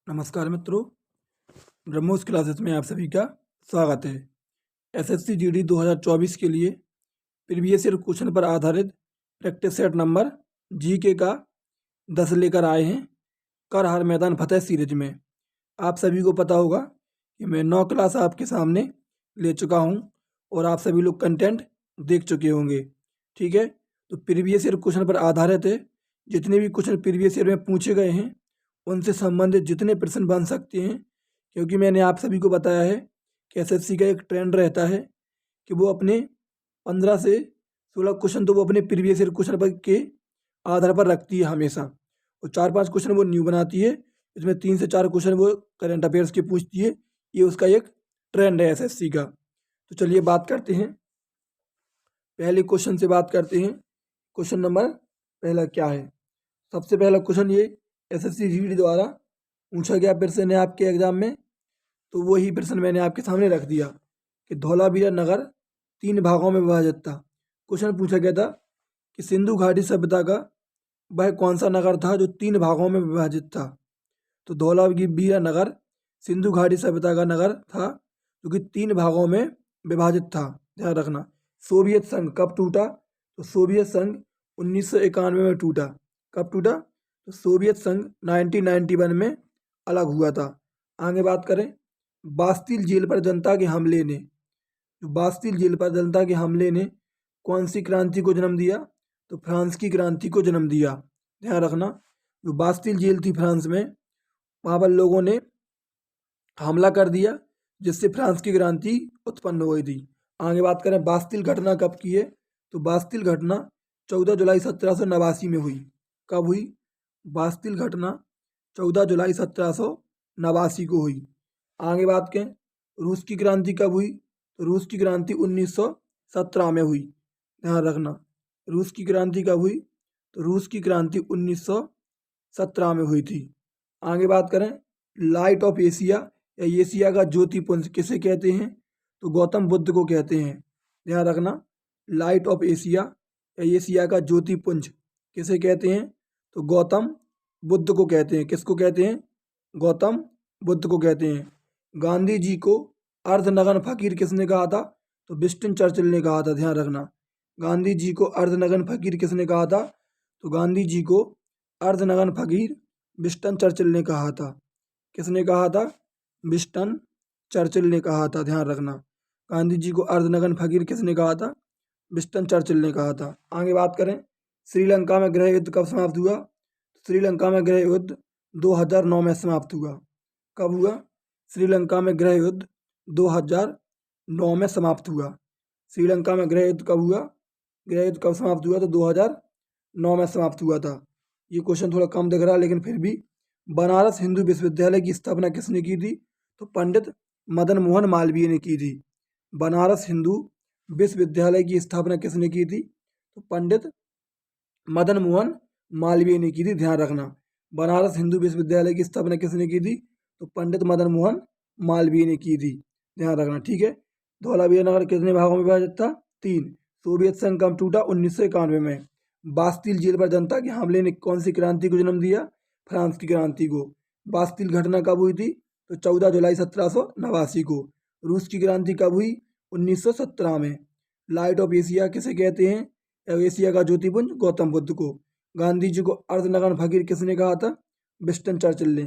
नमस्कार मित्रों, ब्रह्मोस क्लासेस में आप सभी का स्वागत है। एसएससी जीडी 2024 के लिए प्रीवियस ईयर क्वेश्चन पर आधारित प्रैक्टिस सेट नंबर जीके का 10 लेकर आए हैं कर हर मैदान फतेह सीरीज में। आप सभी को पता होगा कि मैं 9 क्लास आपके सामने ले चुका हूं और आप सभी लोग कंटेंट देख चुके होंगे। ठीक है, तो प्रीवियस ईयर क्वेश्चन पर आधारित है। जितने भी क्वेश्चन प्रीवियस ईयर में पूछे गए हैं उनसे संबंधित जितने प्रश्न बन सकते हैं, क्योंकि मैंने आप सभी को बताया है कि एसएससी का एक ट्रेंड रहता है कि वो अपने 15 से 16 क्वेश्चन तो वो अपने प्रीवियस ईयर क्वेश्चन पर के आधार पर रखती है हमेशा, और 4-5 क्वेश्चन वो न्यू बनाती है। इसमें 3 से 4 क्वेश्चन वो करंट अफेयर्स के पूछती है। ये उसका एक ट्रेंड है एसएससी का। तो चलिए बात करते हैं, पहले क्वेश्चन से बात करते हैं। क्वेश्चन नंबर पहला क्या है? सबसे पहला क्वेश्चन ये एसएससी जीडी द्वारा पूछा गया प्रश्न है आपके एग्जाम में, तो वही प्रश्न मैंने आपके सामने रख दिया कि धौलावीरा नगर 3 भागों में विभाजित था। क्वेश्चन पूछा गया था कि सिंधु घाटी सभ्यता का वह कौन सा नगर था जो 3 भागों में विभाजित था। तो धौलावीरा नगर सिंधु घाटी सभ्यता का नगर था जो कि 3 भागों में विभाजित था। ध्यान रखना। सोवियत संघ कब टूटा? तो सोवियत संघ 1991 में टूटा। कब टूटा? तो सोवियत संघ 1991 में अलग हुआ था। आगे बात करें, बास्तिल जेल पर जनता के हमले ने, बास्तिल जेल पर जनता के हमले ने कौन सी क्रांति को जन्म दिया? तो फ्रांस की क्रांति को जन्म दिया। ध्यान रखना, जो बास्तिल जेल थी फ्रांस में, वहाँ पर लोगों ने हमला कर दिया जिससे फ्रांस की क्रांति उत्पन्न हुई थी। आगे बात करें, बास्तिल घटना कब की है? तो बास्तिल घटना 14 जुलाई 1789 में हुई। कब हुई? बास्तिल घटना 14 जुलाई 1789 को हुई। आगे बात करें, रूस की क्रांति कब हुई? तो रूस की क्रांति 1917 में हुई। ध्यान रखना, रूस की क्रांति कब हुई? तो रूस की क्रांति 1917 में हुई थी। आगे बात करें, लाइट ऑफ एशिया या एशिया का ज्योतिपुंज किसे कहते हैं? तो गौतम बुद्ध को कहते हैं। ध्यान रखना, लाइट ऑफ एशिया या एशिया का ज्योतिपुंज किसे कहते हैं? तो गौतम बुद्ध को कहते हैं। किसको कहते हैं? गौतम बुद्ध को कहते हैं। गांधी जी को अर्धनग्न फकीर किसने कहा था? तो विंस्टन चर्चिल ने कहा था। ध्यान रखना, गांधी जी को अर्धनग्न फकीर किसने कहा था? तो गांधी जी को अर्धनग्न फकीर विंस्टन चर्चिल ने कहा था। किसने कहा था? विंस्टन चर्चिल ने कहा था। ध्यान रखना, गांधी जी को अर्धनग्न फकीर किसने कहा था? विंस्टन चर्चिल ने कहा था। आगे बात करें, श्रीलंका में गृह युद्ध कब समाप्त हुआ? श्रीलंका में गृह युद्ध 2009 में समाप्त हुआ। कब हुआ? श्रीलंका में गृह युद्ध 2009 में समाप्त हुआ। श्रीलंका में गृह युद्ध कब हुआ? गृह युद्ध कब समाप्त हुआ? तो 2009 में समाप्त हुआ था। ये क्वेश्चन थोड़ा कम दिख रहा है लेकिन फिर भी। बनारस हिंदू विश्वविद्यालय की स्थापना किसने की थी? तो पंडित मदन मोहन मालवीय ने की थी। बनारस हिंदू विश्वविद्यालय की स्थापना किसने की थी? तो पंडित मदन मोहन मालवीय ने की थी। ध्यान रखना, बनारस हिंदू विश्वविद्यालय की स्थापना किसने की थी? तो पंडित मदन मोहन मालवीय ने की थी। ध्यान रखना, ठीक है। धौलावीरा नगर कितने भागों में विभाजित था? 3। सोवियत संघ कब टूटा? 1991 में। बास्तिल जेल पर जनता के हमले ने कौन सी क्रांति को जन्म दिया? फ्रांस की क्रांति को। बास्तिल घटना कब हुई थी? तो 14 जुलाई 1789 को। रूस की क्रांति कब हुई? 1917 में। लाइट ऑफ एशिया किसे कहते हैं? एशिया का ज्योतिपुंज गौतम बुद्ध को। गांधी जी को अर्धनग्न फकीर किसने कहा था? विंस्टन चर्चिल ने।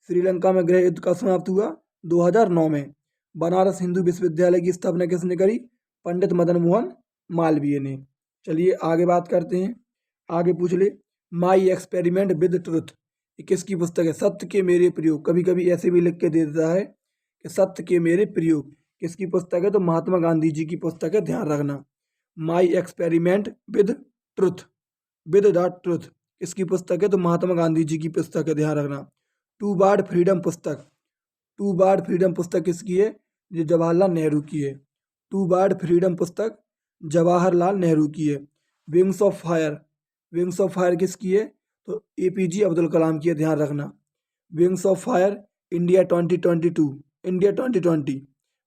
श्रीलंका में गृह युद्ध कब समाप्त हुआ? 2009 में। बनारस हिंदू विश्वविद्यालय की स्थापना किसने करी? पंडित मदन मोहन मालवीय ने। चलिए आगे बात करते हैं। आगे पूछ ले, माई एक्सपेरिमेंट विद ट्रुथ ये किसकी पुस्तक है? सत्य के मेरे प्रयोग। कभी कभी ऐसे भी लिख के दे देता है कि सत्य के मेरे प्रयोग किसकी पुस्तक है? तो महात्मा गांधी जी की पुस्तक है। ध्यान रखना, my experiment with truth, with the truth किसकी पुस्तक है? तो महात्मा गांधी जी की पुस्तक है। ध्यान रखना। टू बार्ड फ्रीडम पुस्तक, टू बार्ड फ्रीडम पुस्तक किसकी है? ये जवाहरलाल नेहरू की है। टू बार्ड फ्रीडम पुस्तक जवाहरलाल नेहरू की है। Wings of fire, wings of fire किसकी है? तो एपीजे अब्दुल कलाम की है। ध्यान रखना, wings of fire India 2022, India 2020,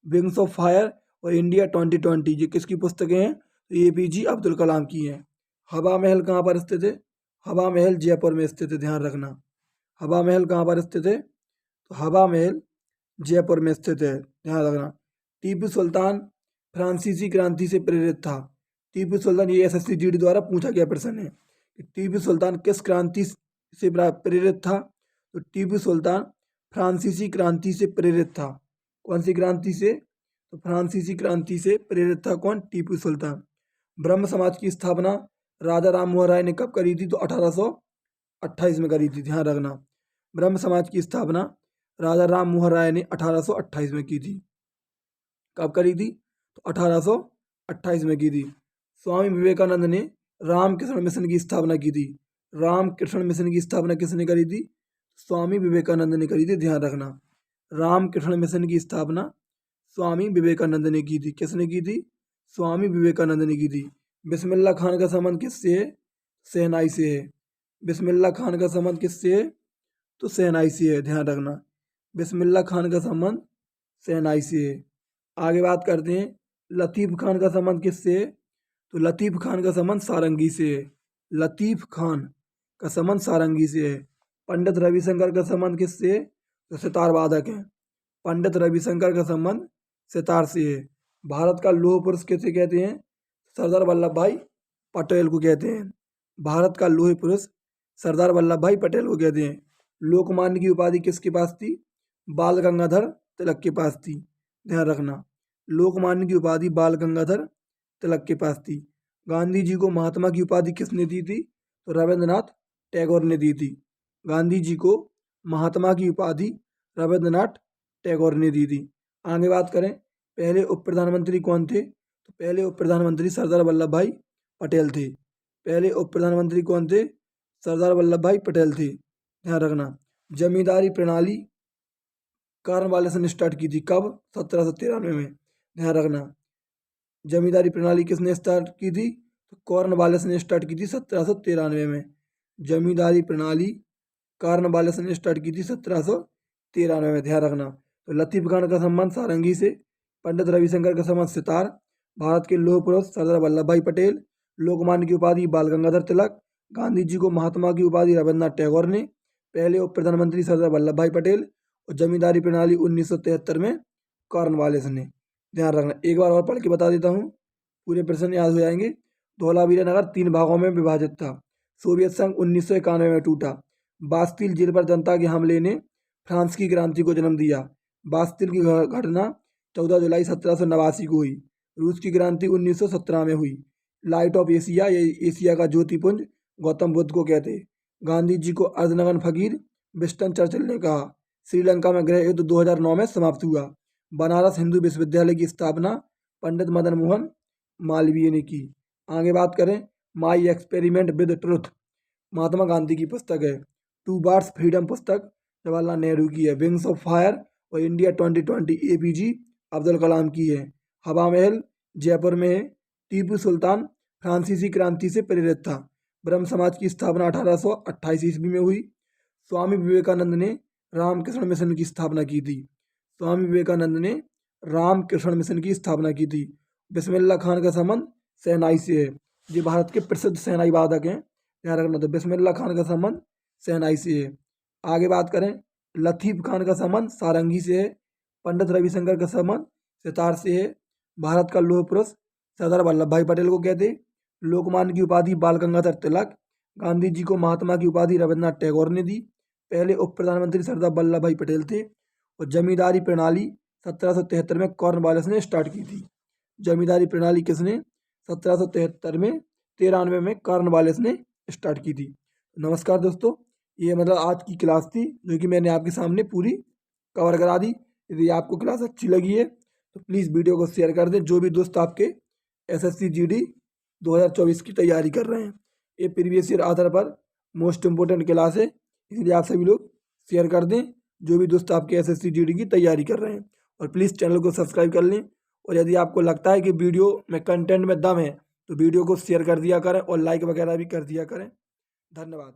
wings of fire और इंडिया 2020 ये किसकी पुस्तकें हैं? तो एपीजे अब्दुल कलाम की हैं। हवा महल कहाँ पर स्थित है? हवा महल जयपुर में स्थित है। ध्यान रखना, हवा महल कहाँ पर स्थित है? तो हवा महल जयपुर में स्थित है, ध्यान रखना। टीपू सुल्तान फ्रांसीसी क्रांति से प्रेरित था। टीपू सुल्तान, ये एसएससी जीडी द्वारा पूछा गया प्रश्न है कि टीपू सुल्तान किस क्रांति से प्रेरित था। तो टीपू सुल्तान फ्रांसीसी क्रांति से प्रेरित था। कौन सी क्रांति से? तो फ्रांसीसी क्रांति से प्रेरित था कौन? टीपू सुल्तान। ब्रह्म समाज की स्थापना राजा राम मोहन राय ने कब करी थी? तो 1828 में करी थी, ध्यान रखना। ब्रह्म समाज की स्थापना राजा राम मोहन राय ने 1828 में की थी। कब करी थी? तो 1828 में की थी। स्वामी विवेकानंद ने रामकृष्ण मिशन की स्थापना की थी। रामकृष्ण मिशन की स्थापना किसने करी थी? स्वामी विवेकानंद ने करी थी, ध्यान रखना। रामकृष्ण मिशन की स्थापना स्वामी विवेकानंद ने की थी। किसने की थी? स्वामी विवेकानंद ने की थी। बिस्मिल्लाह खान का संबंध किससे है? शहनाई से है। बिस्मिल्लाह खान का संबंध किससे है? तो शहनाई से है, ध्यान रखना। बिस्मिल्लाह खान का संबंध शहनाई से है। आगे बात करते हैं, लतीफ़ खान का संबंध किससे है? तो लतीफ़ खान का संबंध सारंगी से है। लतीफ़ खान का संबंध सारंगी से है। पंडित रविशंकर का संबंध किससे है? तो सितार वादक है। पंडित रविशंकर का संबंध सितार से है। भारत का लौह पुरुष किसे कहते हैं? सरदार वल्लभ भाई पटेल को कहते हैं। भारत का लौह पुरुष सरदार वल्लभ भाई पटेल को कहते हैं। लोकमान्य की उपाधि किसके पास थी? बाल गंगाधर तिलक के पास थी, ध्यान रखना। लोकमान्य की उपाधि बाल गंगाधर तिलक के पास थी। गांधी जी को महात्मा की उपाधि किसने दी थी? तो रविंद्रनाथ टैगोर ने दी थी। गांधी जी को महात्मा की उपाधि रविंद्रनाथ टैगोर ने दी थी। आगे बात करें, पहले उप प्रधानमंत्री कौन थे? तो पहले उप प्रधानमंत्री सरदार वल्लभ भाई पटेल थे। पहले उप प्रधानमंत्री कौन थे? सरदार वल्लभ भाई पटेल थे, ध्यान रखना। जमींदारी प्रणाली कॉर्नवालिस ने स्टार्ट की थी। कब? 1793 में, ध्यान रखना। जमींदारी प्रणाली किसने स्टार्ट की थी? तो कॉर्नवालिस ने स्टार्ट की थी 1793 में। जमींदारी प्रणाली कॉर्नवालिस ने स्टार्ट की थी 1793 में, ध्यान रखना। तो लतीफ़ खान का संबंध सारंगी से, पंडित रविशंकर का संबंध सितार, भारत के लौह पुरुष सरदार वल्लभ भाई पटेल, लोकमान्य की उपाधि बाल गंगाधर तिलक, गांधी जी को महात्मा की उपाधि रविंद्रनाथ टैगोर ने, पहले उप प्रधानमंत्री सरदार वल्लभ भाई पटेल और जमींदारी प्रणाली 1973 में कॉर्नवालिस ने, ध्यान रखना। एक बार और पढ़ के बता देता हूँ, पूरे प्रश्न याद हो जाएंगे। धौलावीरा नगर 3 भागों में विभाजित था। सोवियत संघ 1991 में टूटा। बास्तिल जेल पर जनता के हमले ने फ्रांस की क्रांति को जन्म दिया। बास्तिल की घटना 14 जुलाई 1789 को हुई। रूस की क्रांति 1917 में हुई। लाइट ऑफ एशिया, ये एशिया का ज्योतिपुंज गौतम बुद्ध को कहते। गांधी जी को अर्धनग्न फकीर विंस्टन चर्चिल ने कहा। श्रीलंका में गृह युद्ध 2009 में समाप्त हुआ। बनारस हिंदू विश्वविद्यालय की स्थापना पंडित मदन मोहन मालवीय ने की। आगे बात करें, my experiment with truth Mahatma Gandhi की पुस्तक है। 2 बार्स फ्रीडम पुस्तक जवाहरलाल नेहरू की है। विंग्स ऑफ फायर और इंडिया 2020 APJ अब्दुल कलाम की है। हवा महल जयपुर में है। टीपू सुल्तान फ्रांसीसी क्रांति से प्रेरित था। ब्रह्म समाज की स्थापना 1828 ईस्वी में हुई। स्वामी विवेकानंद ने रामकृष्ण मिशन की स्थापना की थी। स्वामी विवेकानंद ने रामकृष्ण मिशन की स्थापना की थी। बिस्मिल्लाह खान का संबंध शहनाई से है। ये भारत के प्रसिद्ध शहनाई वादक हैं, ध्यान रखना। तो बिस्मिल्लाह खान का संबंध शहनाई से है। आगे बात करें, लतीफ़ खान का संबंध सारंगी से है। पंडित रविशंकर का संबंध सितार से है। भारत का लौह पुरुष सरदार वल्लभ भाई पटेल को कहते। लोकमान्य की उपाधि बाल गंगाधर तिलक। गांधी जी को महात्मा की उपाधि रविंद्रनाथ टैगोर ने दी। पहले उप प्रधानमंत्री सरदार वल्लभ भाई पटेल थे। और जमींदारी प्रणाली 1773 में कॉर्नवालिस ने स्टार्ट की थी। जमींदारी प्रणाली किसने? 1773 में 93 में कॉर्नवालिस ने स्टार्ट की थी। नमस्कार दोस्तों, ये मतलब आज की क्लास थी जो कि मैंने आपके सामने पूरी कवर करा दी। यदि आपको क्लास अच्छी लगी है तो प्लीज़ वीडियो को शेयर कर दें। जो भी दोस्त आपके SSC GD 2024 की तैयारी कर रहे हैं, ये प्रीवियस ईयर आधार पर मोस्ट इम्पोर्टेंट क्लास है, इसलिए आप सभी लोग शेयर कर दें जो भी दोस्त आपके SSC GD की तैयारी कर रहे हैं। और प्लीज़ चैनल को सब्सक्राइब कर लें। और यदि आपको लगता है कि वीडियो में कंटेंट में दम है तो वीडियो को शेयर कर दिया करें और लाइक वगैरह भी कर दिया करें। धन्यवाद।